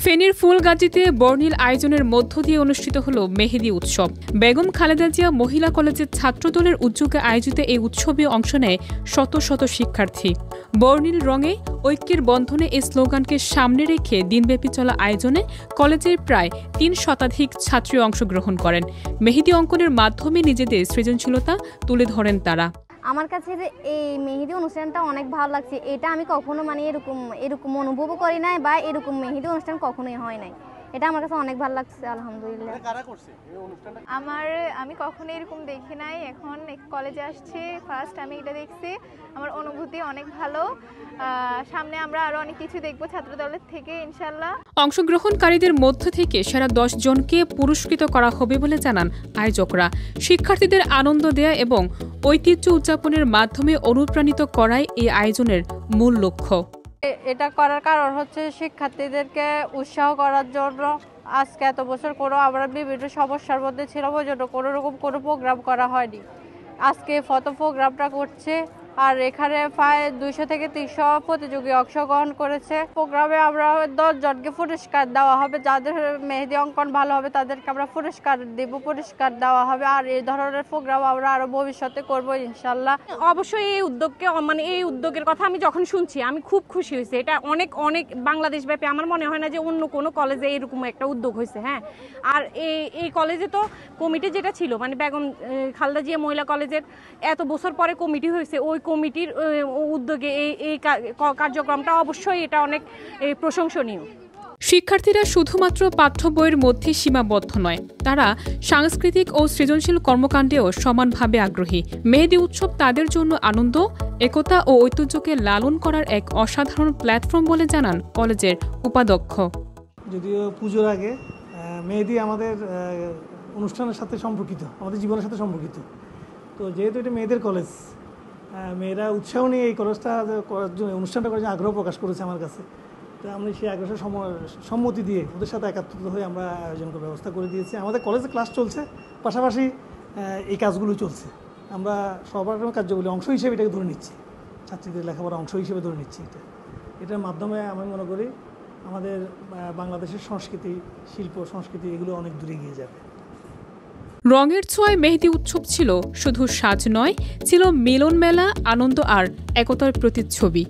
ফেনীর ফুলগাজীতে বর্ণিল আয়োজনের মধ্য দিয়ে অনুষ্ঠিত হল মেহেদি উৎসব। বেগম খালেদা জিয়া মহিলা কলেজের ছাত্রদলের উদ্যোগে আয়োজিত এই উৎসবে অংশ নেয় শত শত শিক্ষার্থী। বর্ণিল রঙে ঐক্যের বন্ধনে এই স্লোগানকে সামনে রেখে দিনব্যাপী চলা আয়োজনে কলেজের প্রায় ৩ শতাধিক ছাত্রী অংশগ্রহণ করেন। মেহেদি অঙ্কনের মাধ্যমে নিজেদের সৃজনশীলতা তুলে ধরেন তারা। আমার কাছে যে এই মেহেদি অনুষ্ঠানটা অনেক ভালো লাগছে। এটা আমি কখনো এরকম অনুভবও করি নাই বা এরকম মেহেদি অনুষ্ঠান কখনোই হয় নাই। এটা আমার কাছে অনেক ভালো লাগছে, আলহামদুলিল্লাহ। আমি কখনো এরকম দেখি নাই, এখন কলেজে আসছি ফার্স্ট আমি এটা দেখছি, আমার অনুভূতি অনেক ভালো। সামনে আমরা আরো অনেক কিছু দেখবো ছাত্র দলের থেকে ইনশাল্লাহ। অংশগ্রহণকারীদের মধ্য থেকে সেরা 10 জনকে পুরস্কৃত করা হবে বলে জানান আয়োজকরা। শিক্ষার্থীদের আনন্দ দেয়া এবং ঐতিহ্য উদযাপনের মাধ্যমে অনুপ্রাণিত করাই এই আয়োজনের মূল লক্ষ্য। এটা করার কারণ হচ্ছে শিক্ষার্থীদেরকে উৎসাহ করার জন্য। আজকে এত বছর কোনো আমরা বিভিন্ন সমস্যার মধ্যে ছিলাম, ওই জন্য কোনো প্রোগ্রাম করা হয়নি। আজকে ফটো প্রোগ্রামটা করছে, আর এখানে প্রায় 200 থেকে 300 প্রতিযোগী অংশগ্রহণ করেছে। প্রোগ্রামে আমরা 10 জনকে পুরস্কার দেওয়া হবে, যাদের মেহেদি অঙ্কন ভালো হবে তাদেরকে আমরা পুরস্কার দেওয়া হবে। আর এই ধরনের প্রোগ্রাম আমরা আরো ভবিষ্যতে করবো ইনশাল্লাহ। অবশ্যই এই উদ্যোগের কথা আমি যখন শুনছি আমি খুব খুশি হয়েছি। এটা অনেক বাংলাদেশ ব্যাপী আমার মনে হয় না যে অন্য কোনো কলেজে এরকম একটা উদ্যোগ হয়েছে। হ্যাঁ, আর এই কলেজে তো কমিটি যেটা ছিল, মানে বেগম খালেদা জিয়া মহিলা কলেজের এত বছর পরে কমিটি হয়েছে, ওই কমিটির উদ্যোগে এই কার্যক্রমটা অবশ্যই এটা অনেক প্রশংসনীয়। শিক্ষার্থীরা শুধুমাত্র পাঠ্য বইয়ের মধ্যে সীমাবদ্ধ নয়, তারা সাংস্কৃতিক ও সৃজনশীল কর্মকাণ্ডেও সমানভাবে আগ্রহী। মেহেদি উৎসব তাদের জন্য আনন্দ, একতা ও ঐতিহ্যকে লালন করার এক অসাধারণ প্ল্যাটফর্ম বলে জানান কলেজের উপাধ্যক্ষ। যদিও পুজোর আগে মেহেদি আমাদের অনুষ্ঠানের সাথে সম্পর্কিত, আমাদের জীবনের সাথে সম্পর্কিত। তো যেহেতু এটা মেয়েদের কলেজ, মেয়েরা উৎসাহ নিয়ে এই কলেজটা করার জন্য, অনুষ্ঠানটা করার জন্য আগ্রহ প্রকাশ করেছে আমার কাছে। তো আমরা সেই আগ্রহের সম্মতি দিয়ে ওদের সাথে একাত্রিত হয়ে আমরা আয়োজন করার ব্যবস্থা করে দিয়েছি। আমাদের কলেজে ক্লাস চলছে, পাশাপাশি এই কাজগুলো চলছে। আমরা সবার কার্যগুলি অংশ হিসেবে এটাকে ধরে নিচ্ছি, ছাত্রীদের লেখাপড়ার অংশ হিসেবে ধরে নিচ্ছি। এটার মাধ্যমে আমি মনে করি আমাদের বাংলাদেশের সংস্কৃতি, শিল্প সংস্কৃতি এগুলো অনেক দূরে এগিয়ে যাবে। রঙের ছোঁয়ায় মেহেদি উৎসব ছিল শুধু সাজ নয়, ছিল মিলন মেলা, আনন্দ আর একতার প্রতিচ্ছবি।